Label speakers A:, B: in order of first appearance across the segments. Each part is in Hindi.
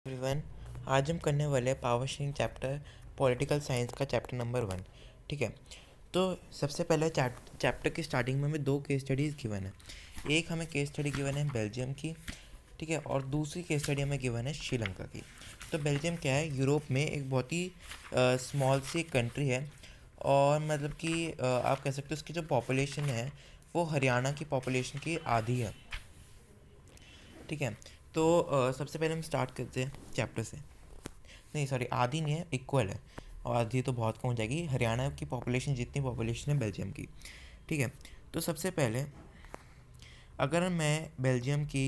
A: एवरीवन, आज हम करने वाले हैं power sharing chapter political science का चैप्टर नंबर 1। ठीक है। तो सबसे पहले चैप्टर की स्टार्टिंग में हमें दो केस स्टडीज़ गिवन है। एक हमें केस स्टडी गिवन है बेल्जियम की, ठीक है, और दूसरी केस स्टडी हमें गिवन है श्रीलंका की। तो बेल्जियम क्या है, यूरोप में एक बहुत ही स्मॉल सी कंट्री है, और मतलब कि आप कह सकते हो उसकी जो पॉपुलेशन है वो हरियाणा की पॉपुलेशन की आधी है। ठीक है। तो सबसे पहले हम स्टार्ट करते हैं चैप्टर से। नहीं सॉरी, आधी नहीं है, इक्वल है। और आधी तो बहुत कम हो जाएगी, हरियाणा की पॉपुलेशन जितनी पॉपुलेशन है बेल्जियम की। ठीक है। तो सबसे पहले अगर मैं बेल्जियम की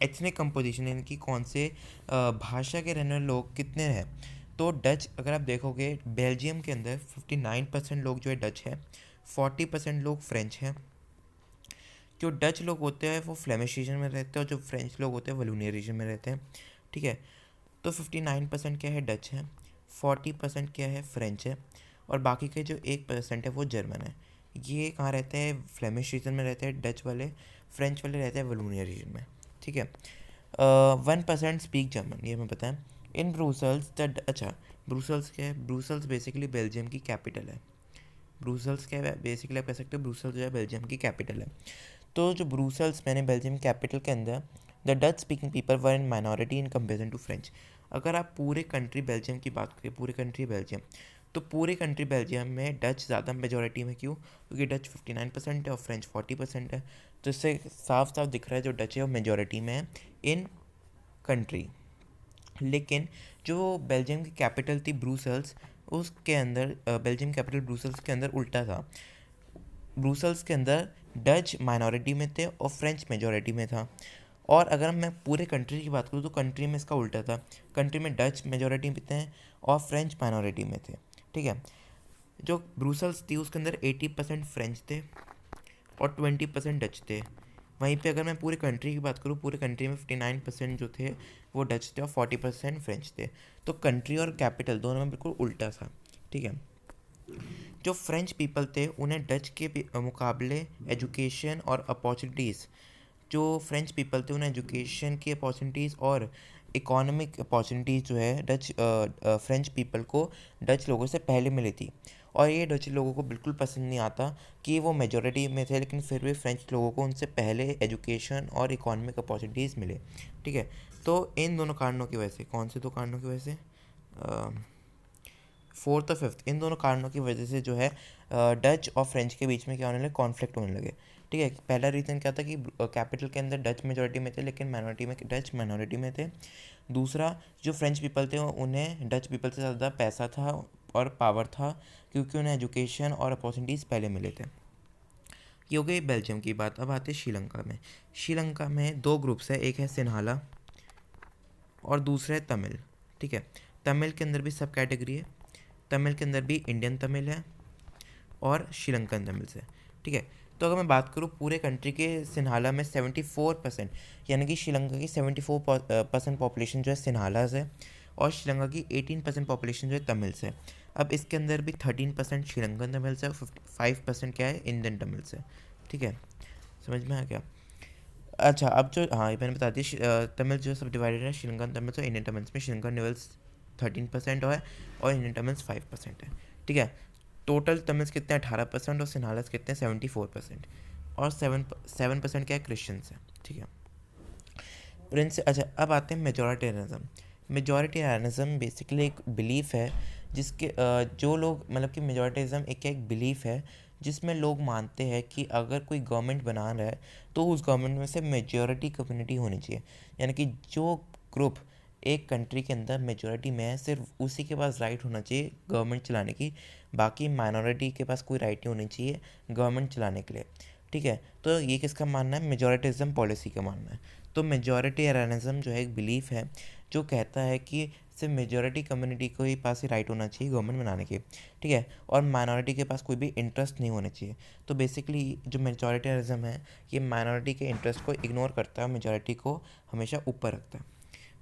A: एथनिक कंपोजिशन, यानी कि कौन से भाषा के रहने वाले लोग कितने हैं, तो डच अगर आप देखोगे बेल्जियम के अंदर 59% लोग जो है डच है, 40% लोग फ्रेंच हैं। जो डच लोग होते हैं वो फ्लेमिश रीजन में रहते हैं, और जो फ्रेंच लोग होते हैं वलूनिया रीजन में रहते हैं। ठीक है। तो 59% क्या है, डच है, 40% क्या है, फ्रेंच है, और बाकी के जो 1% है वो जर्मन है। ये कहाँ रहते हैं, फ्लेमिश रीजन में रहते हैं डच वाले, फ्रेंच वाले रहते हैं वलूनिया रीजन में। ठीक है। 1% स्पीक जर्मन, ये हमें पता है। इन ब्रूसल्स द अच्छा, ब्रूसल्स क्या है, ब्रूसल्स बेसिकली बेल्जियम की कैपिटल है। ब्रूसल्स क्या है, बेसिकली आप कह सकते हो ब्रूसल्स जो है बेल्जियम की कैपिटल है। तो जो ब्रूसल्स मैंने बेल्जियम कैपिटल के अंदर, the Dutch speaking people were in minority in comparison to French. अगर आप पूरे कंट्री बेल्जियम की बात करें, पूरे कंट्री बेल्जियम, तो पूरे कंट्री बेल्जियम में डच ज़्यादा मेजोरिटी में। क्यों? क्योंकि डच 59% है और फ्रेंच 40% है। तो इससे साफ साफ दिख रहा है जो डच है वो मेजोरिटी में है इन कंट्री। लेकिन जो बेल्जियम की कैपिटल थी ब्रूसल्स, उसके अंदर बेल्जियम कैपिटल ब्रूसल्स के अंदर उल्टा था। ब्रूसल्स के अंदर डच माइनॉरिटी में थे और फ्रेंच मेजॉरिटी में था। और अगर मैं पूरे कंट्री की बात करूँ तो कंट्री में इसका उल्टा था। कंट्री में डच मेजॉरिटी में थे और फ्रेंच माइनॉरिटी में थे। ठीक है। जो ब्रूसल्स थी उसके अंदर 80% फ्रेंच थे और 20% डच थे। वहीं पे अगर मैं पूरे कंट्री की बात करूँ, पूरे कंट्री में 59% जो थे वो डच थे और 40% फ्रेंच थे। तो कंट्री और कैपिटल दोनों में बिल्कुल उल्टा था। ठीक है। जो फ्रेंच पीपल थे उन्हें डच के मुकाबले एजुकेशन और अपॉर्चुनिटीज़, जो फ्रेंच पीपल थे उन्हें एजुकेशन की अपॉर्चुनिटीज़ और इकोनॉमिक अपॉर्चुनिटीज़ जो है डच फ्रेंच पीपल को डच लोगों से पहले मिली थी। और ये डच लोगों को बिल्कुल पसंद नहीं आता कि वो मेजॉरिटी में थे, लेकिन फिर भी फ्रेंच लोगों को उनसे पहले एजुकेशन और इकोनॉमिक अपॉर्चुनिटीज़ मिले। ठीक है। तो इन दोनों कारणों की वजह से, कौन से दो कारणों की वजह से, फोर्थ और फिफ्थ, इन दोनों कारणों की वजह से जो है डच और फ्रेंच के बीच में क्या होने लगे, कॉन्फ्लिक्ट होने लगे। ठीक है। पहला रीज़न क्या था कि कैपिटल के अंदर डच मेजॉरिटी में थे लेकिन माइनॉरिटी में डच माइनॉरिटी में थे। दूसरा, जो फ्रेंच पीपल थे उन्हें डच पीपल से ज़्यादा पैसा था और पावर था, क्योंकि उन्हें एजुकेशन और अपॉर्चुनिटीज़ पहले मिले थे। ये हो गई बेल्जियम की बात। अब आते हैं श्रीलंका में। श्रीलंका में दो ग्रुप्स है, एक है सिन्हाला और दूसरा है तमिल। ठीक है। तमिल के अंदर भी सब कैटेगरी है। तमिल के अंदर भी इंडियन तमिल है और श्रीलंकन तमिल से। ठीक है। तो अगर मैं बात करूँ पूरे कंट्री के, सिन्हाला में 74%, यानी कि श्रीलंका की 74% पॉपुलेशन जो है सिन्हालाज है, और श्रीलंका की 18% पॉपुलेशन जो है तमिल से। अब इसके अंदर भी 13% श्रीलंकन तमिल से और 55% क्या है, इंडियन तमिल से। ठीक है। समझ में आ गया? अच्छा, अब जो, हाँ ये मैंने बता दी, तमिल जो सब डिवाइडेड है श्रीलंकन तमिल और इंडियन तमिल्स में। श्रीलंकन तमिल्स 13% है और इंडियन तमिल्स 5% है। ठीक है। टोटल तमिल्स कितने हैं, 18%, और सिन्हालस कितने हैं, 74%, और 7% क्या है, क्रिश्चियंस है। ठीक है। प्रिंस, अच्छा अब आते हैं मेजोरिटेरियनिज्म। मेजोरिटेरियनिज्म बेसिकली एक बिलीफ है जिसके जो लोग, मतलब कि मेजोरिटेरिज्म एक बिलीफ है जिसमें लोग मानते हैं कि अगर कोई गवर्नमेंट बना रहा है तो उस गवर्नमेंट में से मेजॉरिटी कम्युनिटी होनी चाहिए। यानी कि जो ग्रुप एक कंट्री के अंदर मेजॉरिटी में है सिर्फ उसी के पास राइट होना चाहिए गवर्नमेंट चलाने की, बाकी माइनॉरिटी के पास कोई राइट नहीं होनी चाहिए गवर्नमेंट चलाने के लिए। ठीक है। तो ये किसका मानना है, मेजोरिटिज्म पॉलिसी का मानना है। तो मेजॉरिटेरियनिज्म जो है एक बिलीफ है जो कहता है कि सिर्फ मेजॉरिटी कम्युनिटी को ही पास ही राइट होना चाहिए गवर्नमेंट बनाने के। ठीक है। और माइनॉरिटी के पास कोई भी इंटरेस्ट नहीं होना चाहिए। तो बेसिकली जो मेजॉरिटेरिज्म है ये माइनॉरिटी के इंटरेस्ट को इग्नोर करता है, मेजॉरिटी को हमेशा ऊपर रखता है।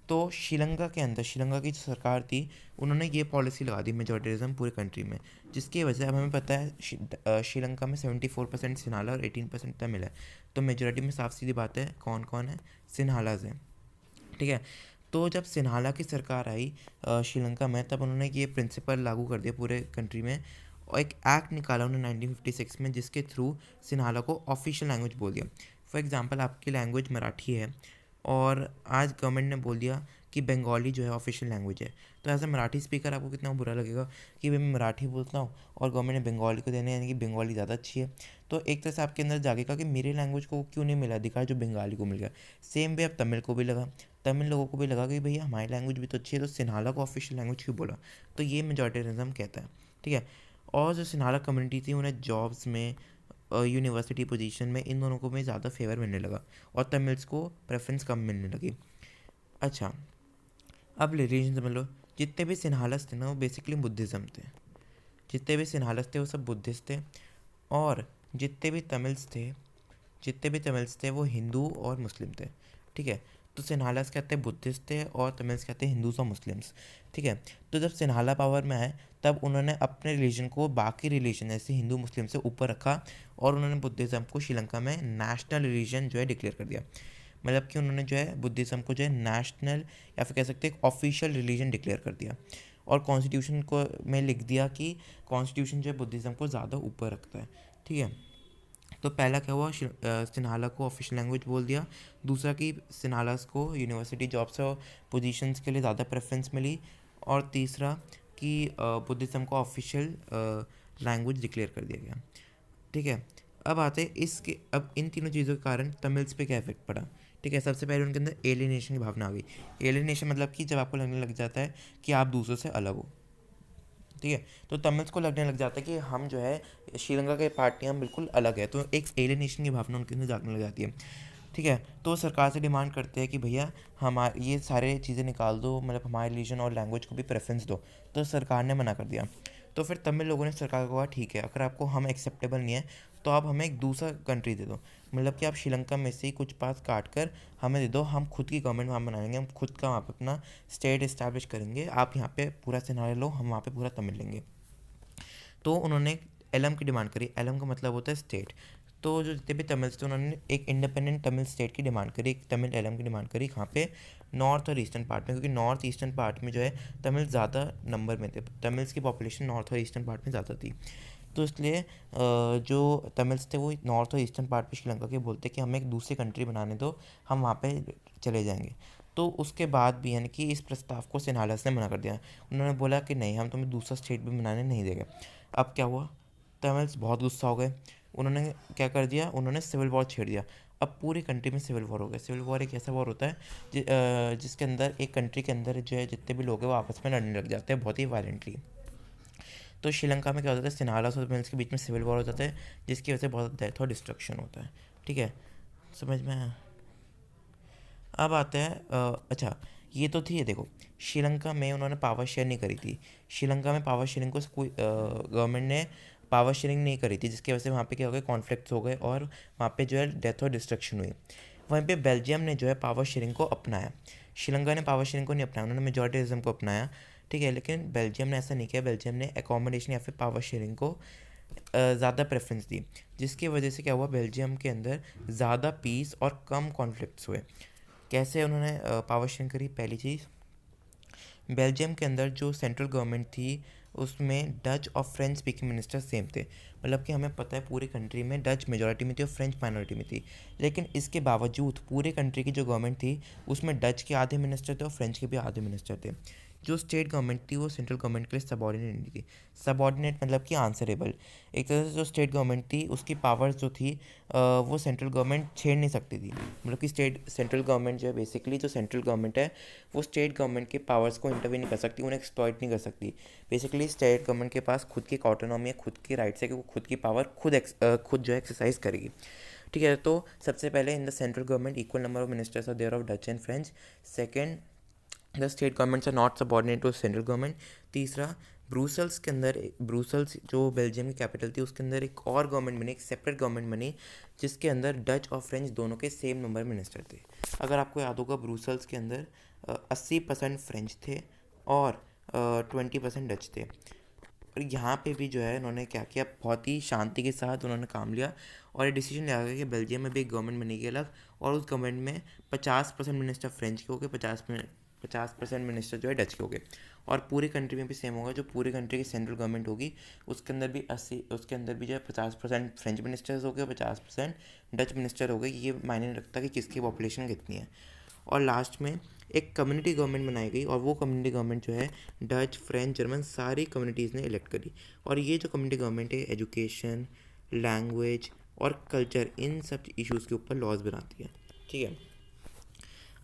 A: तो श्रीलंका के अंदर, श्रीलंका की जो सरकार थी उन्होंने ये पॉलिसी लगा दी मेजॉरिटिज्म पूरे कंट्री में, जिसकी वजह से अब हमें पता है श्रीलंका में 74% सिन्हाला और 18% तमिल है। तो मेजॉरिटी में साफ सीधी बात है कौन कौन है, सिन्हालाज हैं। ठीक है। तो जब सिन्हाला की सरकार आई श्रीलंका में, तब उन्होंने ये प्रिंसिपल लागू कर दिया पूरे कंट्री में, और एक एक्ट निकाला उन्होंने 1956 में, जिसके थ्रू सिन्हाला को ऑफिशियल लैंग्वेज बोल दिया। फॉर एग्जांपल, आपकी लैंग्वेज मराठी है और आज गवर्नमेंट ने बोल दिया कि बंगाली जो है ऑफिशियल लैंग्वेज है, तो एज अ मराठी स्पीकर आपको कितना बुरा लगेगा कि भाई मैं मराठी बोलता हूँ और गवर्नमेंट ने बंगाली को देने, यानी कि बंगाली ज़्यादा अच्छी है। तो एक तरह से आपके अंदर जागेगा कि मेरे लैंग्वेज को क्यों नहीं मिला अधिकार जो बंगाली को मिल गया। सेम वे अब तमिल को भी लगा, तमिल लोगों को भी लगा कि भैया हमारी लैंग्वेज भी तो अच्छी है, तो सिन्हाला को ऑफिशियल लैंग्वेज क्यों बोला। तो ये मेजॉरिटेरिज्म कहता है, ठीक है। और जो सिन्हाला कम्युनिटी थी उन्हें जॉब्स में, यूनिवर्सिटी पोजीशन में, इन दोनों को में ज़्यादा फेवर मिलने लगा और तमिल्स को प्रेफरेंस कम मिलने लगी। अच्छा, अब रिलीजन समझ लो। जितने भी सिन्हालस थे ना वो बेसिकली बुद्धिज़्म थे। जितने भी सिन्हालस थे वो सब बुद्धिस्ट थे। और जितने भी तमिल्स थे वो हिंदू और मुस्लिम थे, ठीक है। तो सिन्हालस कहते हैं बुद्धिस्ट थे और तमिल्स कहते हैं हिंदूज और मुस्लिम्स, ठीक है। तो जब सिन्हाला पावर में आए तब उन्होंने अपने रिलीजन को बाकी रिलीजन जैसे हिंदू मुस्लिम से ऊपर रखा और उन्होंने बुद्धिज़्म को श्रीलंका में नेशनल रिलीजन जो है डिक्लेयर कर दिया। मतलब कि उन्होंने जो है बुद्धिज़्म को जो है नेशनल, या फिर कह सकते हैं ऑफिशियल रिलीजन डिक्लेयर कर दिया। और कॉन्स्टिट्यूशन को में लिख दिया कि कॉन्स्टिट्यूशन जो है बुद्धिज़्म को ज़्यादा ऊपर रखता है, ठीक है। तो पहला क्या हुआ, सिन्हाला को ऑफिशियल लैंग्वेज बोल दिया। दूसरा कि सिन्हालास को यूनिवर्सिटी जॉब्स और पोजीशंस के लिए ज़्यादा प्रेफरेंस मिली। और तीसरा कि बुद्धिज़्म को ऑफिशियल लैंग्वेज डिक्लेयर कर दिया गया, ठीक है। अब आते हैं इसके, अब इन तीनों चीज़ों के कारण तमिल्स पे क्या इफेक्ट पड़ा, ठीक है। सबसे पहले उनके अंदर एलिनेशन की भावना आ गई। एलिनेशन मतलब कि जब आपको लगने लग जाता है कि आप दूसरों से अलग हो, ठीक है। तो तमिल्स को लगने लग जाता है कि हम जो है श्रीलंका के पार्टी हम बिल्कुल अलग है, तो एक एलिनेशन की भावना उनके अंदर जागने लग जाती है, ठीक है। तो सरकार से डिमांड करते हैं कि भैया हमारे ये सारे चीज़ें निकाल दो, मतलब हमारे रिलीजन और लैंग्वेज को भी प्रेफरेंस दो। तो सरकार ने मना कर दिया। तो फिर तमिल लोगों ने सरकार को कहा ठीक है, अगर आपको हम एक्सेप्टेबल नहीं है तो आप हमें एक दूसरा कंट्री दे दो, मतलब कि आप श्रीलंका में से ही कुछ पास काट कर हमें दे दो, हम खुद की गवर्नमेंट वहाँ बनाएंगे, हम खुद का वहाँ पे अपना स्टेट इस्टेब्लिश करेंगे, आप यहाँ पे पूरा सिनारे लो, हम वहाँ पे पूरा तमिल लेंगे। तो उन्होंने एलम की डिमांड करी। एलम का मतलब होता है स्टेट। तो जो जितने भी तमिल्स थे उन्होंने एक इंडिपेंडेंट तमिल स्टेट की डिमांड करी, एक तमिल एलम की डिमांड करी, कहाँ पे, नॉर्थ और ईस्टर्न पार्ट में, क्योंकि नॉर्थ ईस्टर्न पार्ट में जो है तमिल ज़्यादा नंबर में थे, तमिल्स की पॉपुलेशन नॉर्थ और ईस्टर्न पार्ट में ज़्यादा थी। तो इसलिए जो तमिल्स थे वो नॉर्थ और ईस्टर्न पार्ट पे श्रीलंका के बोलते कि हमें एक दूसरी कंट्री बनाने दो, हम वहाँ पे चले जाएंगे। तो उसके बाद भी यानी कि इस प्रस्ताव को सिन्हालस ने मना कर दिया। उन्होंने बोला कि नहीं, हम तुम्हें दूसरा स्टेट भी बनाने नहीं देंगे। अब क्या हुआ, तमिल्स बहुत गुस्सा हो गए। उन्होंने क्या कर दिया, उन्होंने सिविल वॉर छेड़ दिया। अब पूरी कंट्री में सिविल वॉर हो गया। सिविल वॉर एक ऐसा वॉर होता है जिसके अंदर एक कंट्री के अंदर जो है जितने भी लोग हैं वो आपस में लड़ने लग जाते हैं बहुत ही वायलेंटली। तो श्रीलंका में क्या होता है, सिन्हालास और तमिल्स के बीच में सिविल वॉर हो जाता है, जिसकी वजह से बहुत डेथ और डिस्ट्रक्शन होता है, ठीक है। समझ में आया? अब आता है अच्छा, ये तो थी, ये देखो श्रीलंका में उन्होंने पावर शेयर नहीं करी थी। श्रीलंका में पावर शेयरिंग को कोई गवर्नमेंट ने पावर शेयरिंग नहीं करी थी, जिसकी वजह से वहाँ पे क्या हो गए, कॉन्फ्लिक्ट्स हो गए और वहाँ पे जो है डेथ और डिस्ट्रक्शन हुई। वहीं पे बेल्जियम ने जो है पावर शेयरिंग को अपनाया। श्रीलंका ने पावर शेयरिंग को नहीं अपनाया, उन्होंने मेजॉरिटिज्म को अपनाया, ठीक है। लेकिन बेल्जियम ने ऐसा नहीं किया, बेल्जियम ने एकोमोडेशन या फिर पावर शेयरिंग को ज़्यादा प्रेफरेंस दी, जिसकी वजह से क्या हुआ, बेल्जियम के अंदर ज़्यादा पीस और कम कॉन्फ्लिक्ट्स हुए। कैसे उन्होंने पावर शेयरिंग करी, पहली चीज़, बेल्जियम के अंदर जो सेंट्रल गवर्नमेंट थी उसमें डच और फ्रेंच स्पीकिंग मिनिस्टर सेम थे। मतलब कि हमें पता है पूरी कंट्री में डच मेजॉरिटी में थी और फ्रेंच माइनॉरिटी में थी, लेकिन इसके बावजूद पूरे कंट्री की जो गवर्नमेंट थी उसमें डच के आधे मिनिस्टर थे और फ्रेंच के भी आधे मिनिस्टर थे। जो स्टेट गवर्नमेंट थी वो सेंट्रल गवर्नमेंट के लिए सबॉर्डिनेट नहीं थी। सबॉर्डिनेट मतलब कि आंसरेबल। एक तरह से जो स्टेट गवर्नमेंट थी उसकी पावर्स जो थी वो सेंट्रल गवर्नमेंट छेड़ नहीं सकती थी। मतलब कि सेंट्रल गवर्नमेंट जो है, बेसिकली जो सेंट्रल गवर्नमेंट है वो स्टेट गवर्नमेंट के पावर्स को इंटरव्यू नहीं कर सकती, उन्हें एक्सप्लॉइट नहीं कर सकती। बेसिकली स्टेट गवर्नमेंट के पास खुद की ऑटोनॉमी है, खुद की राइट्स है कि वो खुद की पावर खुद जो है एक्सरसाइज करेगी, ठीक है। तो सबसे पहले in the central government equal number of ministers are there of Dutch and French. Second, the state governments are not subordinate to central government. तीसरा, ब्रुसल्स के अंदर, ब्रुसल्स जो बेल्जियम की कैपिटल थी उसके अंदर एक और गवर्नमेंट बनी, एक सेपरेट गवर्नमेंट बनी, जिसके अंदर डच और फ्रेंच दोनों के सेम नंबर मिनिस्टर थे। अगर आपको याद होगा, ब्रुसल्स के अंदर 80% फ्रेंच थे और 20% डच थे। और यहाँ पे भी जो है इन्होंने क्या किया, बहुत ही शांति के साथ उन्होंने काम लिया और ये डिसीजन लिया गया कि बेल्जियम में भी एक गवर्नमेंट बनेगी अलग, और उस गवर्नमेंट में 50% मिनिस्टर फ्रेंच के हो गए, 50% मिनिस्टर जो है डच के हो गए। और पूरी कंट्री में भी सेम होगा, जो पूरी कंट्री की सेंट्रल गवर्नमेंट होगी उसके अंदर भी 80, उसके अंदर भी जो है 50% फ्रेंच मिनिस्टर्स हो गए, 50% डच मिनिस्टर हो गए। ये मायने नहीं रखता कि किसकी पॉपुलेशन कितनी है। और लास्ट में एक कम्युनिटी गवर्नमेंट बनाई गई, और वो कम्युनिटी गवर्नमेंट जो है डच, फ्रेंच, जर्मन सारी कम्युनिटीज़ ने इलेक्ट करी। और ये जो कम्युनिटी गवर्नमेंट है एजुकेशन, लैंग्वेज और कल्चर, इन सब इश्यूज़ के ऊपर लॉज बनाती है। ठीक है।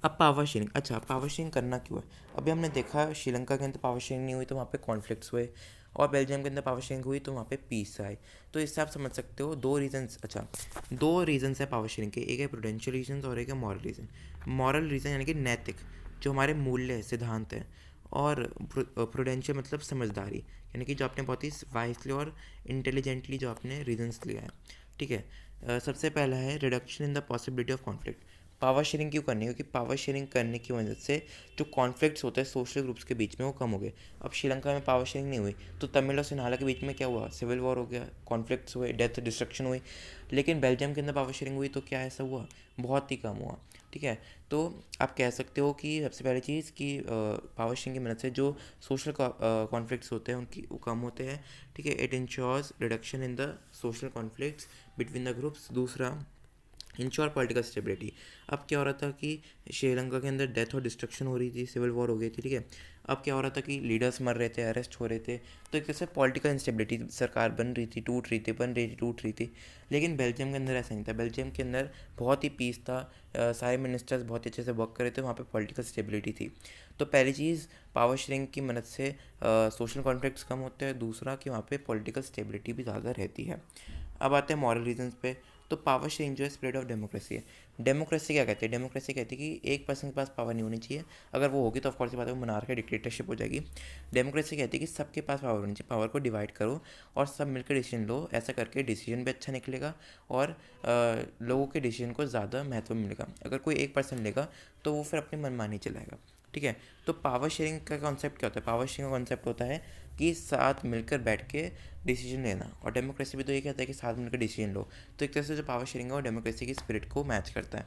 A: अब पावर शेयरिंग, अच्छा पावर शेयरिंग करना क्यों है? अभी हमने देखा श्रीलंका के अंदर पावर शेयरिंग नहीं हुई तो वहाँ पे कॉन्फ्लिक्ट्स हुए, और बेल्जियम के अंदर पावर शेयरिंग हुई तो वहाँ पे पीस आए। तो इससे आप समझ सकते हो दो रीजंस, अच्छा दो रीजंस है पावर शेयरिंग के, एक है प्रूडेंशियल रीजन और एक है मॉरल रीज़न। मॉरल रीज़न यानी कि नैतिक, जो हमारे मूल्य है, सिद्धांत है। और प्रूडेंशियल मतलब समझदारी, यानी कि जो आपने बहुत ही वाइसली और इंटेलिजेंटली जो आपने रीजंस लिया है। ठीक है। सबसे पहला है reduction in the possibility of conflict. Power sharing क्यों करनी है? क्योंकि पावर शेयरिंग करने की वजह से जो कॉन्फ्लिक्ट्स होते हैं सोशल ग्रुप्स के बीच में वो कम हो गए। अब श्रीलंका में पावर शेयरिंग नहीं हुई तो तमिल और सिन्हाला के बीच में क्या हुआ? सिविल वॉर हो गया, कॉन्फ्लिक्ट्स हुए, डेथ डिस्ट्रक्शन हुई। लेकिन बेल्जियम के अंदर पावर शेयरिंग हुई तो क्या ऐसा हुआ? बहुत ही कम हुआ। ठीक है। तो आप कह सकते हो कि सबसे पहली चीज़ कि पावर शेयरिंग की मदद से जो सोशल कॉन्फ्लिक्ट्स होते हैं उनकी वो कम होते हैं। ठीक है। It ensures reduction in the social conflicts between the groups. दूसरा, इंश्योर पॉलिटिकल स्टेबिलिटी। अब क्या हो रहा था कि श्रीलंका के अंदर डेथ और डिस्ट्रक्शन हो रही थी, सिविल वॉर हो गई थी। ठीक है। अब क्या हो रहा था कि लीडर्स मर रहे थे, अरेस्ट हो रहे थे, तो एक तरह से पॉलिटिकल इंस्टेबिलिटी, सरकार बन रही थी, टूट रही थी, बन रही थी, टूट रही थी। लेकिन बेल्जियम के अंदर ऐसा नहीं था। बेल्जियम के अंदर बहुत ही पीस था, सारे मिनिस्टर्स बहुत अच्छे से वर्क कर रहे थे, वहाँ पे पॉलिटिकल स्टेबिलिटी थी। तो पहली चीज़, पावर शेयरिंग की मदद से सोशल कॉन्फ्लिक्ट्स कम होते हैं। दूसरा कि वहाँ पे पॉलिटिकल स्टेबिलिटी भी ज़्यादा रहती है। अब आते हैं मॉरल रीजंस पे। तो पावर शेयरिंग जो है स्प्रेड ऑफ डेमोक्रेसी है। डेमोक्रेसी क्या कहते हैं? डेमोक्रेसी कहती है कि एक पर्सन के पास पावर नहीं होनी चाहिए, अगर वो होगी तो ऑफकोर्स बात है वो मोनार्की डिक्टेटरशिप हो जाएगी। डेमोक्रेसी कहती है कि सबके पास पावर होनी चाहिए, पावर को डिवाइड करो और सब मिलकर डिसीजन लो। ऐसा करके डिसीजन भी अच्छा निकलेगा और लोगों के डिसीजन को ज़्यादा महत्व मिलेगा। अगर कोई एक पर्सन लेगा तो वो फिर अपनी मनमानी चलाएगा। ठीक है। तो पावर शेयरिंग का कॉन्सेप्ट क्या होता है? पावर शेयरिंग का कॉन्सेप्ट होता है कि साथ मिलकर बैठ के डिसीजन लेना, और डेमोक्रेसी भी तो ये कहता है कि साथ मिलकर डिसीजन लो। तो एक तरह से जो पावर शेयरिंग है वो डेमोक्रेसी की स्पिरिट को मैच करता है।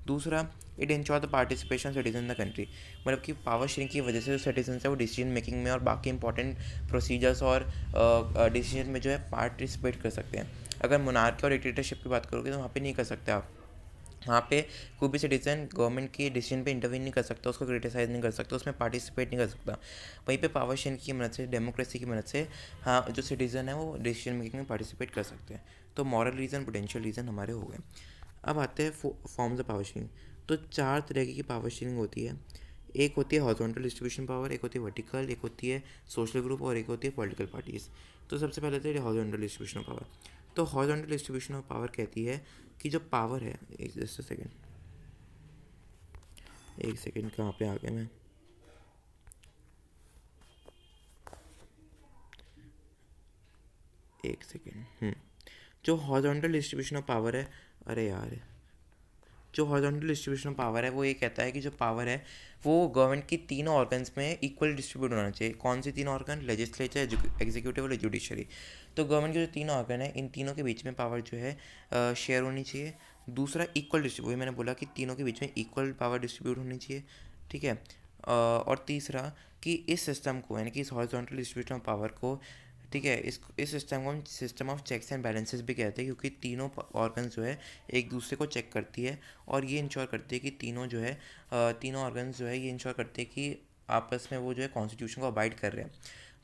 A: दूसरा, it ensure the participation citizen in the country. मतलब कि पावर शेयरिंग की वजह से जो सिटीजन है वो डिसीजन मेकिंग में और बाकी इंपॉर्टेंट प्रोसीजर्स और डिसीजन में जो है पार्टिसिपेट कर सकते हैं। अगर मोनार्की और डिक्टेटरशिप की बात करोगे तो वहाँ पे नहीं कर सकते आप। वहाँ पे कोई भी सिटीजन गवर्नमेंट की डिसीजन पे इंटरवीन नहीं कर सकता, उसको क्रिटिसाइज़ नहीं कर सकता, उसमें पार्टिसिपेट नहीं कर सकता। वहीं पे पावर शेयरिंग की मदद से, डेमोक्रेसी की मदद से, हाँ जो सिटीज़न है वो डिसीजन मेकिंग में पार्टिसिपेट कर सकते हैं। तो मॉरल रीज़न, पोटेंशियल रीज़न हमारे हो गए। अब आते हैं फॉर्म्स ऑफ पावर शेयरिंग। तो चार तरह की पावर शेयरिंग होती है। एक होती है हॉरिजॉन्टल डिस्ट्रीब्यूशन पावर, एक होती है वर्टिकल, एक होती है सोशल ग्रुप और एक होती है पॉलिटिकल पार्टीज़। तो सबसे पहले तो हॉरिजॉन्टल डिस्ट्रीब्यूशन ऑफ पावर। तो हॉरिजॉन्टल डिस्ट्रीब्यूशन ऑफ पावर कहती है कि जो पावर है, एक जस्ट सेकेंड, एक सेकेंड कहाँ पे आ गया मैं, एक सेकेंड। जो हॉरिजॉन्टल डिस्ट्रीब्यूशन ऑफ पावर है, अरे यार, जो हॉरिजॉन्टल डिस्ट्रीब्यूशन ऑफ पावर है वो ये कहता है कि जो पावर है वो गवर्नमेंट की तीनों ऑर्गन्स में इक्वल डिस्ट्रीब्यूट होना चाहिए। कौन सी तीन ऑर्गन? लेजिस्लेचर, एग्जीक्यूटिव और जुडिशरी। तो गवर्नमेंट के जो तीन ऑर्गन है इन तीनों के बीच में पावर जो है शेयर होनी चाहिए। दूसरा, इक्वल डिस्ट्रीब्यूट, मैंने बोला कि तीनों के बीच में इक्वल पावर डिस्ट्रीब्यूट होनी चाहिए। ठीक है। और तीसरा कि इस सिस्टम को, यानी कि इस हॉरिजॉन्टल डिस्ट्रीब्यूशन ऑफ पावर को, ठीक है, इस सिस्टम को हम system of checks and balances भी कहते हैं, क्योंकि तीनों ऑर्गन्स जो है एक दूसरे को चेक करती है और ये इंश्योर करती है कि तीनों जो है तीनों ऑर्गन्स जो है ये इंश्योर करते हैं कि आपस में वो जो है कॉन्स्टिट्यूशन को अबाइड कर रहे हैं।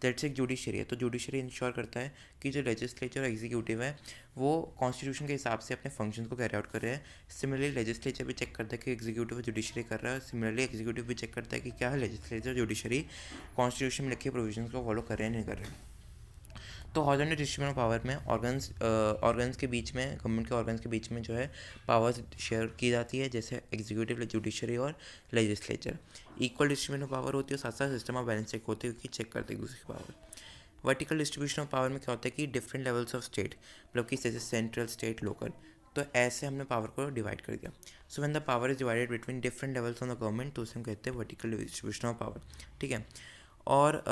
A: दैट्स एक जुडिशरी है। तो जुडिशरी इंश्योर करता है कि जो लेजिस्लेचर और एग्जीक्यूटिव है वो कॉन्स्टिट्यूशन के हिसाब से अपने फंक्शंस को कैरी आउट कर रहे हैं। सिमिलरली लेजिस्लेचर भी चेक करता है कि एग्जीक्यूटिव और जुडिशरी कर रहा है, सिमिलरली एग्जीक्यूटिव भी चेक करता है कि क्या लेजिस्लेचर जुडिशरी कॉन्स्टिट्यूशन में लिखे प्रोविजंस को फॉलो कर रहे हैं नहीं कर रहे हैं। तो हॉरिजॉन्टल डिस्ट्रीब्यूशन ऑफ पावर में ऑर्गन्स के बीच में, गवर्नमेंट के ऑर्गन्स के बीच में जो है पावर्स शेयर की जाती है, जैसे एग्जीक्यूटिव, जुडिशरी और legislature. Equal distribution of power होती है, साथ साथ सिस्टम ऑफ बैलेंस चेक होती है क्योंकि चेक करते हैं एक दूसरे की power. Vertical distribution of power में क्या होता है कि डिफरेंट लेवल्स ऑफ स्टेट, मतलब कि जैसे सेंट्रल, स्टेट, लोकल, तो ऐसे हमने पावर को डिवाइड कर दिया। So when the power is divided between different levels on the government तो उसे हम कहते हैं वर्टिकल डिस्ट्रीब्यूशन ऑफ पावर। ठीक है। और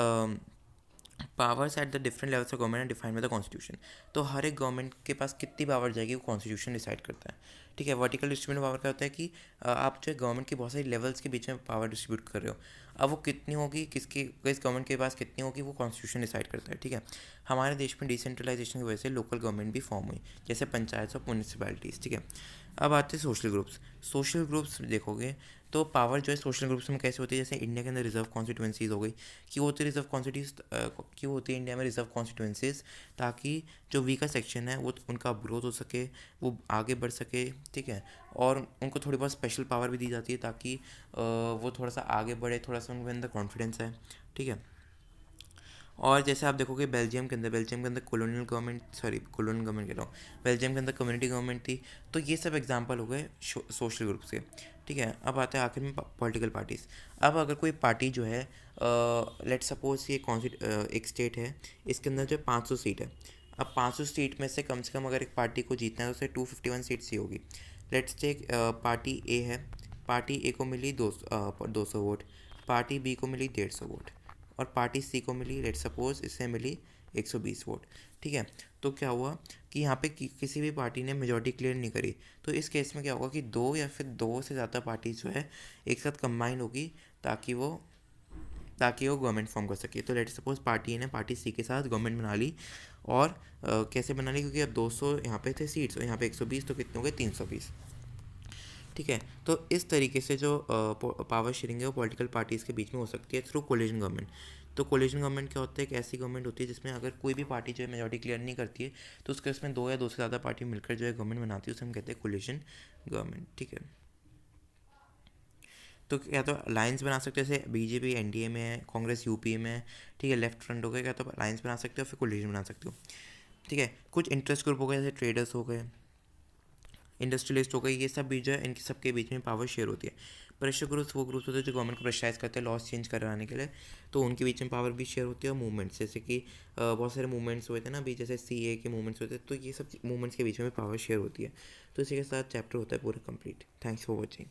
A: powers at the different levels of government defined by the constitution. तो हर एक गवर्नमेंट के पास कितनी पावर जाएगी वो कॉन्स्टिट्यूशन डिसाइड करता है। ठीक है, वर्टिकल डिस्ट्रीब्यूशन पावर का होता है कि आप जो है गवर्नमेंट की बहुत सारी लेवल्स के बीच में पावर डिस्ट्रीब्यूट कर रहे हो। अब वो कितनी होगी, किस गवर्नमेंट के पास कितनी होगी, वो कॉन्स्टिट्यूशन डिसाइड करता है। ठीक है, हमारे देश में डिसेंट्रलाइजेशन की वजह से लोकल गवर्नमेंट भी फॉर्म हुई, जैसे पंचायत और म्यूनिसिपैलिटीज़। ठीक है, अब आते हैं सोशल ग्रुप्स। सोशल ग्रुप्स देखोगे तो पावर जो है सोशल ग्रुप्स में कैसे होती है, जैसे इंडिया के अंदर रिजर्व कॉन्स्टिट्यूंसीज हो गई, क्यों होती है रिजर्व कॉन्स्टिट्यूंस, क्यों होती है इंडिया में रिजर्व कॉन्स्टिट्यूंसीज, ताकि जो वीकर सेक्शन है वो उनका ग्रोथ हो सके, वो आगे बढ़ सके। ठीक है, और उनको थोड़ी बहुत स्पेशल पावर भी दी जाती है ताकि वो थोड़ा सा आगे बढ़े, थोड़ा सा उनके अंदर कॉन्फिडेंस है। ठीक है, और जैसे आप देखोगे बेल्जियम के अंदर कॉलोनियल गवर्नमेंट कह रहा हूँ, बेल्जियम के अंदर कम्युनिटी गवर्नमेंट थी। तो ये सब एग्जांपल हो गए सोशल ग्रुप्स के। ठीक है, अब आते हैं आखिर में पॉलिटिकल पार्टीज़। अब अगर कोई पार्टी जो है, लेट सपोज ये एक स्टेट है, इसके अंदर जो 500 सीट है। अब 500 सीट में से कम अगर एक पार्टी को जीतना है तो उसे 251 सीट्स ही होगी। लेट्स टेक पार्टी ए है, पार्टी ए को मिली 200 वोट, पार्टी बी को मिली 150 वोट, और पार्टी सी को मिली, लेट सपोज इससे मिली 120 वोट। ठीक है, तो क्या हुआ कि यहाँ पे किसी भी पार्टी ने मेजॉरिटी क्लियर नहीं करी। तो इस केस में क्या होगा कि दो या फिर दो से ज़्यादा पार्टी जो है एक साथ कंबाइन होगी, ताकि वो गवर्नमेंट फॉर्म कर सके। तो लेट सपोज पार्टी ने पार्टी सी के साथ गवर्नमेंट बना ली, और कैसे बना ली, क्योंकि अब 200 यहाँ पे थे सीट्स और यहाँ पे 120, तो कितने हो गए, 320। ठीक है, तो इस तरीके से जो पावर शेयरिंग है वो पॉलिटिकल पार्टीज़ के बीच में हो सकती है थ्रू कोलिशन गवर्नमेंट। तो कोलिशन गवर्नमेंट क्या होता है, एक ऐसी गवर्नमेंट होती है जिसमें अगर कोई भी पार्टी जो है मेजॉरिटी क्लियर नहीं करती है, तो उसके उसमें दो या दो से ज़्यादा पार्टी मिलकर जो है गवर्नमेंट बनाती है, उसे हम कहते हैं कोलिशन गवर्नमेंट। ठीक है, तो क्या तो अलायंस बना सकते हैं, जैसे बीजेपी एनडीए में है, कांग्रेस यूपी में है। ठीक है, लेफ्ट फ्रंट हो गया, क्या तो अलायंस बना सकते हो, फिर कोलिशन बना सकते हो। ठीक है, कुछ इंटरेस्ट ग्रुप हो गए, जैसे ट्रेडर्स हो गए, इंडस्ट्रियलिस्ट हो गई, ये सब भी जो है इनकी सबके बीच में पावर शेयर होती है। प्रेशर ग्रुप्स वो ग्रुप्स होते हैं जो गवर्नमेंट को प्रेशराइज करते हैं लॉस चेंज कराने के लिए, तो उनके बीच में पावर भी शेयर होती है। और मूवमेंट्स, जैसे कि बहुत सारे मूवमेंट्स हुए थे ना अभी, जैसे सीए के मूवमेंट्स होते हैं, तो ये सब मूवमेंट्स के बीच में पावर शेयर होती है। तो इसी के साथ चैप्टर होता है पूरा कंप्लीट। Thanks for watching.